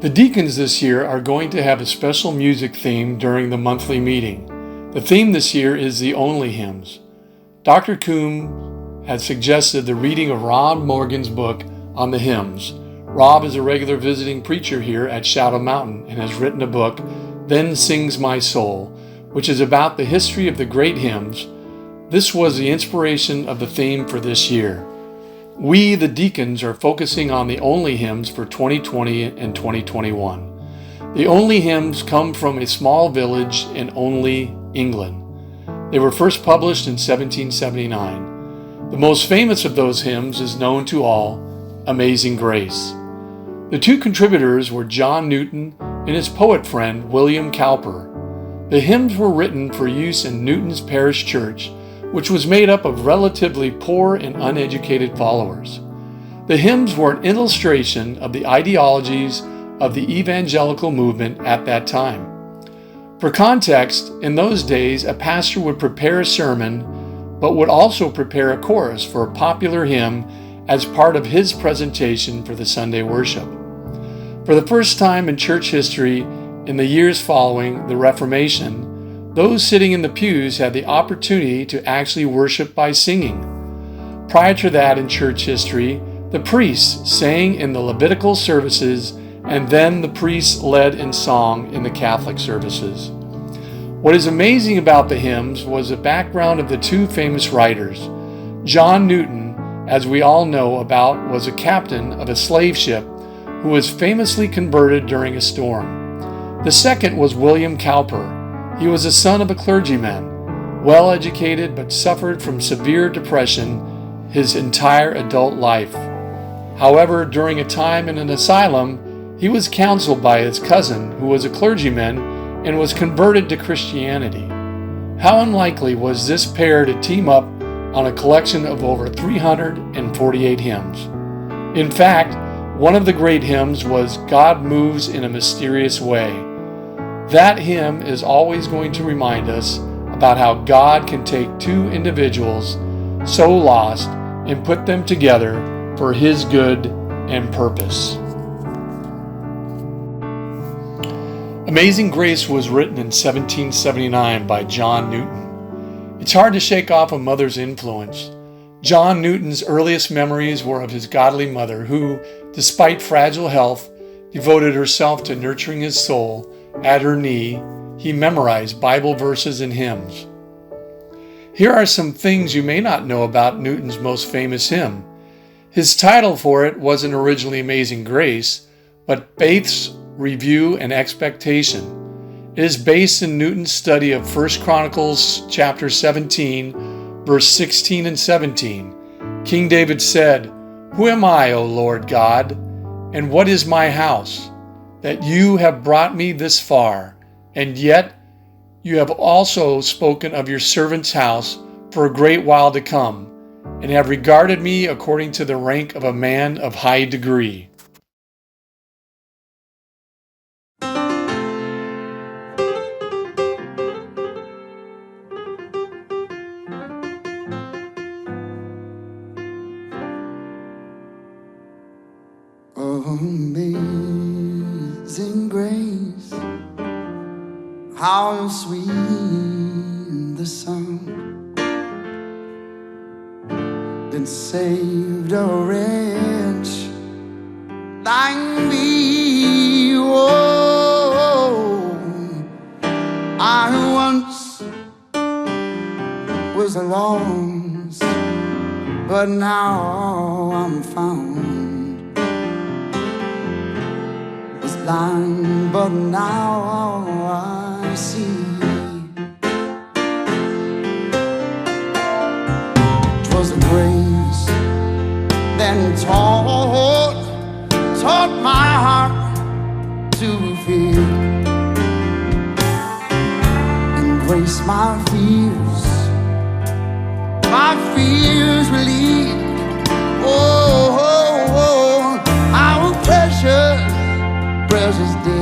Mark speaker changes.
Speaker 1: The deacons this year are going to have a special music theme during the monthly meeting. The theme this year is the Olney hymns. Dr. Coombe had suggested the reading of Rob Morgan's book on the hymns. Rob is a regular visiting preacher here at Shadow Mountain and has written a book, Then Sings My Soul, which is about the history of the great hymns. This was the inspiration of the theme for this year. We, the deacons, are focusing on the Olney hymns for 2020 and 2021. The Olney hymns come from a small village in Olney, England. They were first published in 1779. The most famous of those hymns is known to all, Amazing Grace. The two contributors were John Newton and his poet friend William Cowper. The hymns were written for use in Newton's parish church, which was made up of relatively poor and uneducated followers. The hymns were an illustration of the ideologies of the evangelical movement at that time. For context, in those days, a pastor would prepare a sermon, but would also prepare a chorus for a popular hymn as part of his presentation for the Sunday worship. For the first time in church history, in the years following the Reformation, those sitting in the pews had the opportunity to actually worship by singing. Prior to that in church history, the priests sang in the Levitical services, and then the priests led in song in the Catholic services. What is amazing about the hymns was the background of the two famous writers. John Newton, as we all know about, was a captain of a slave ship who was famously converted during a storm. The second was William Cowper. He was the son of a clergyman, well educated but suffered from severe depression his entire adult life. However, during a time in an asylum, he was counseled by his cousin, who was a clergyman, and was converted to Christianity. How unlikely was this pair to team up on a collection of over 348 hymns? In fact, one of the great hymns was God Moves in a Mysterious Way. That hymn is always going to remind us about how God can take two individuals so lost and put them together for His good and purpose. Amazing Grace was written in 1779 by John Newton. It's hard to shake off a mother's influence. John Newton's earliest memories were of his godly mother who, despite fragile health, devoted herself to nurturing his soul. At her knee, he memorized Bible verses and hymns. Here are some things you may not know about Newton's most famous hymn. His title for it wasn't originally Amazing Grace, but Faith's Review and Expectation. It is based in Newton's study of 1 Chronicles chapter 17, verse 16 and 17. King David said, "Who am I, O Lord God, and what is my house, that you have brought me this far, and yet you have also spoken of your servant's house for a great while to come, and have regarded me according to the rank of a man of high degree."
Speaker 2: Amazing grace, how sweet the sound that saved a wretch like me. Oh, I once was lost, but now I'm found. Blind, but now I see. 'Twas the grace that taught my heart to fear, and grace my fears relieved. Oh, how precious day.